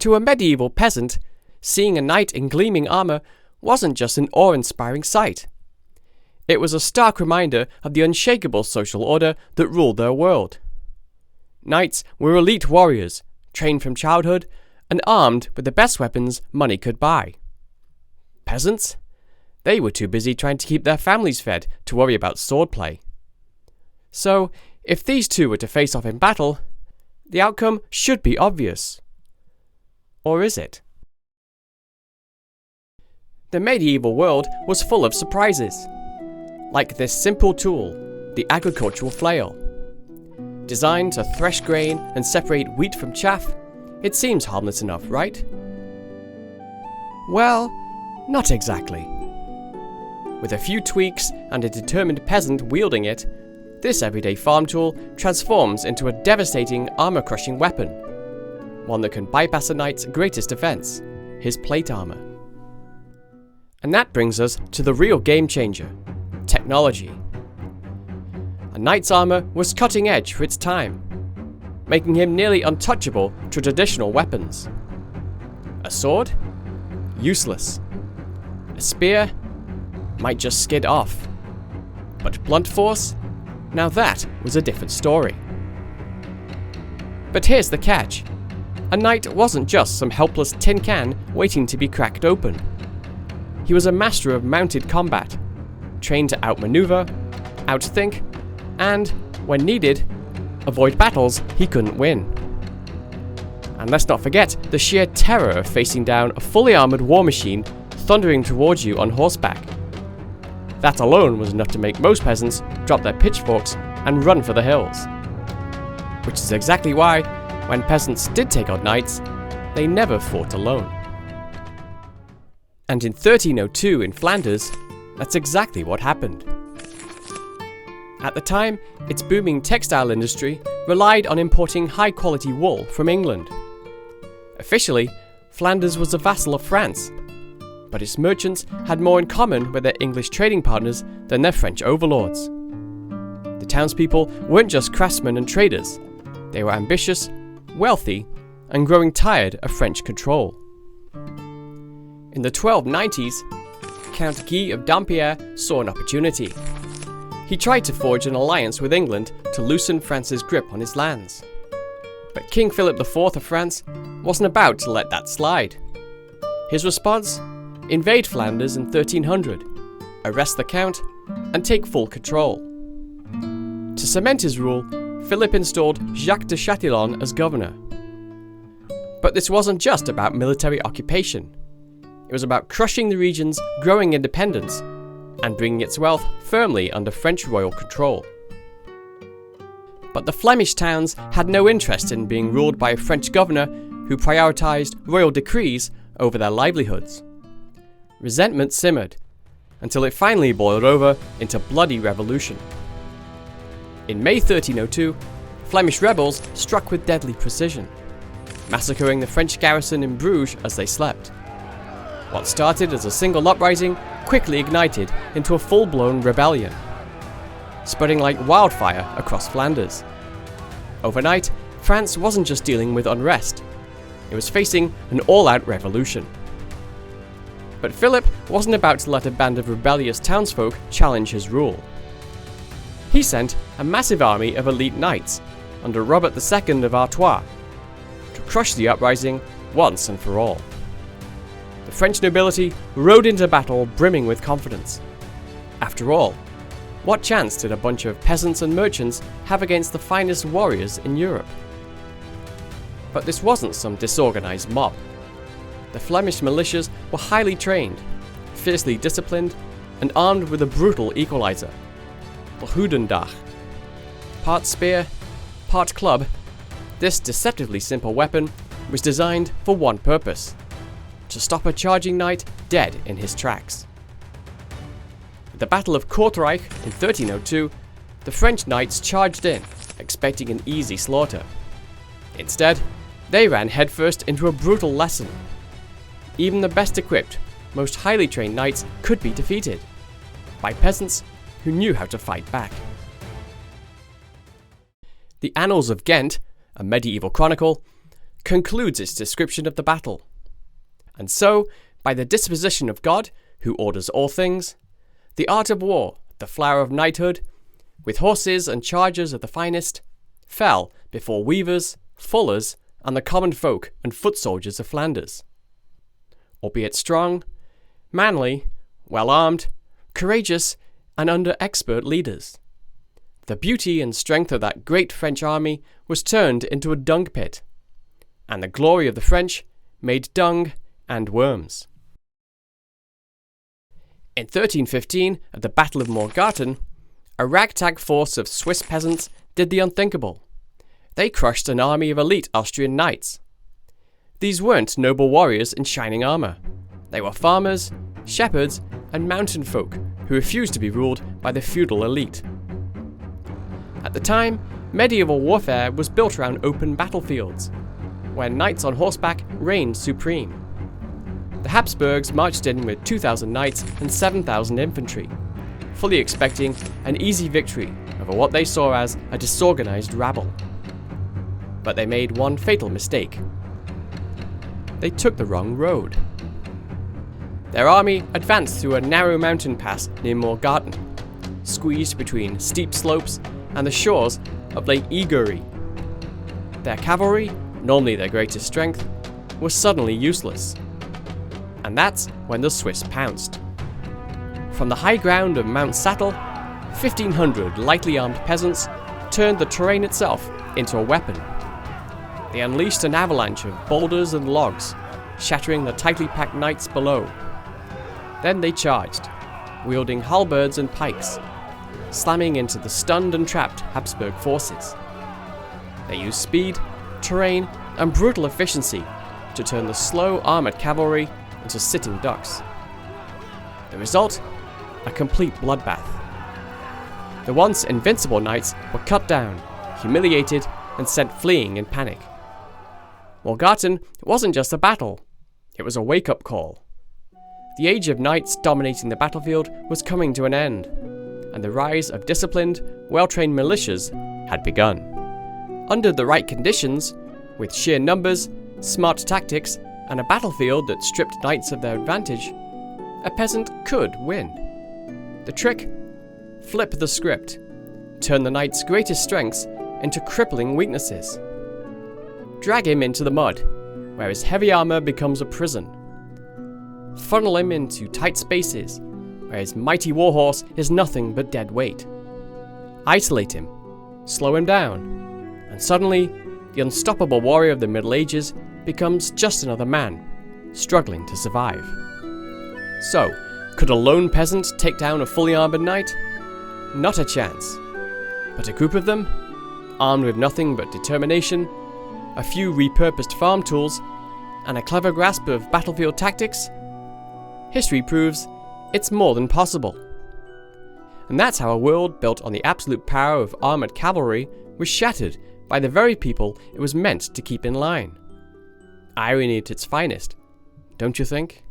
To a medieval peasant, seeing a knight in gleaming armour wasn't just an awe-inspiring sight. It was a stark reminder of the unshakable social order that ruled their world. Knights were elite warriors, trained from childhood and armed with the best weapons money could buy. Peasants? They were too busy trying to keep their families fed to worry about swordplay. So, if these two were to face off in battle, the outcome should be obvious. Or is it? The medieval world was full of surprises, like this simple tool, the agricultural flail. Designed to thresh grain and separate wheat from chaff, it seems harmless enough, right? Well, not exactly. With a few tweaks and a determined peasant wielding it, this everyday farm tool transforms into a devastating armor-crushing weapon, one that can bypass a knight's greatest defense, his plate armor. And that brings us to the real game changer, technology. A knight's armor was cutting edge for its time, making him nearly untouchable to traditional weapons. A sword? Useless. A spear? Might just skid off. But blunt force? Now that was a different story. But here's the catch. A knight wasn't just some helpless tin can waiting to be cracked open. He was a master of mounted combat, trained to outmaneuver, outthink, and, when needed, avoid battles he couldn't win. And let's not forget the sheer terror of facing down a fully armoured war machine thundering towards you on horseback. That alone was enough to make most peasants drop their pitchforks and run for the hills. Which is exactly why, when peasants did take on knights, they never fought alone. And in 1302 in Flanders, that's exactly what happened. At the time, its booming textile industry relied on importing high-quality wool from England. Officially, Flanders was a vassal of France, but its merchants had more in common with their English trading partners than their French overlords. The townspeople weren't just craftsmen and traders, they were ambitious, wealthy, and growing tired of French control. In the 1290s, Count Guy of Dampierre saw an opportunity. He tried to forge an alliance with England to loosen France's grip on his lands. But King Philip IV of France wasn't about to let that slide. His response? Invade Flanders in 1300, arrest the Count, and take full control. To cement his rule, Philip installed Jacques de Chatillon as governor. But this wasn't just about military occupation. It was about crushing the region's growing independence and bringing its wealth firmly under French royal control. But the Flemish towns had no interest in being ruled by a French governor who prioritized royal decrees over their livelihoods. Resentment simmered, until it finally boiled over into bloody revolution. In May 1302, Flemish rebels struck with deadly precision, massacring the French garrison in Bruges as they slept. What started as a single uprising quickly ignited into a full-blown rebellion, spreading like wildfire across Flanders. Overnight, France wasn't just dealing with unrest, it was facing an all-out revolution. But Philip wasn't about to let a band of rebellious townsfolk challenge his rule. He sent a massive army of elite knights under Robert II of Artois to crush the uprising once and for all. The French nobility rode into battle brimming with confidence. After all, what chance did a bunch of peasants and merchants have against the finest warriors in Europe? But this wasn't some disorganized mob. The Flemish militias were highly trained, fiercely disciplined, and armed with a brutal equalizer, the Hoedendag. Part spear, part club, this deceptively simple weapon was designed for one purpose: to stop a charging knight dead in his tracks. At the Battle of Kortrijk in 1302, the French knights charged in, expecting an easy slaughter. Instead, they ran headfirst into a brutal lesson. Even the best equipped, most highly trained knights could be defeated by peasants who knew how to fight back. The Annals of Ghent, a medieval chronicle, concludes its description of the battle. And so, by the disposition of God, who orders all things, the art of war, the flower of knighthood, with horses and chargers of the finest, fell before weavers, fullers, and the common folk and foot soldiers of Flanders. Albeit strong, manly, well-armed, courageous, and under expert leaders, the beauty and strength of that great French army was turned into a dung pit, and the glory of the French made dung and worms. In 1315, at the Battle of Morgarten, a ragtag force of Swiss peasants did the unthinkable. They crushed an army of elite Austrian knights. These weren't noble warriors in shining armour. They were farmers, shepherds, and mountain folk who refused to be ruled by the feudal elite. At the time, medieval warfare was built around open battlefields, where knights on horseback reigned supreme. The Habsburgs marched in with 2,000 knights and 7,000 infantry, fully expecting an easy victory over what they saw as a disorganized rabble. But they made one fatal mistake. They took the wrong road. Their army advanced through a narrow mountain pass near Morgarten, squeezed between steep slopes and the shores of Lake Egerie. Their cavalry, normally their greatest strength, was suddenly useless. And that's when the Swiss pounced. From the high ground of Mount Sattel, 1,500 lightly armed peasants turned the terrain itself into a weapon. They unleashed an avalanche of boulders and logs, shattering the tightly packed knights below. Then they charged, wielding halberds and pikes, slamming into the stunned and trapped Habsburg forces. They used speed, terrain, and brutal efficiency to turn the slow armoured cavalry into sitting ducks. The result? A complete bloodbath. The once invincible knights were cut down, humiliated, and sent fleeing in panic. Morgarten wasn't just a battle, it was a wake-up call. The age of knights dominating the battlefield was coming to an end, and the rise of disciplined, well-trained militias had begun. Under the right conditions, with sheer numbers, smart tactics, and a battlefield that stripped knights of their advantage, a peasant could win. The trick? Flip the script. Turn the knight's greatest strengths into crippling weaknesses. Drag him into the mud, where his heavy armor becomes a prison. Funnel him into tight spaces, where his mighty warhorse is nothing but dead weight. Isolate him, slow him down, and suddenly, the unstoppable warrior of the Middle Ages becomes just another man, struggling to survive. So, could a lone peasant take down a fully armored knight? Not a chance. But a group of them, armed with nothing but determination, a few repurposed farm tools, and a clever grasp of battlefield tactics, history proves it's more than possible. And that's how a world built on the absolute power of armored cavalry was shattered by the very people it was meant to keep in line. Irony at its finest, don't you think?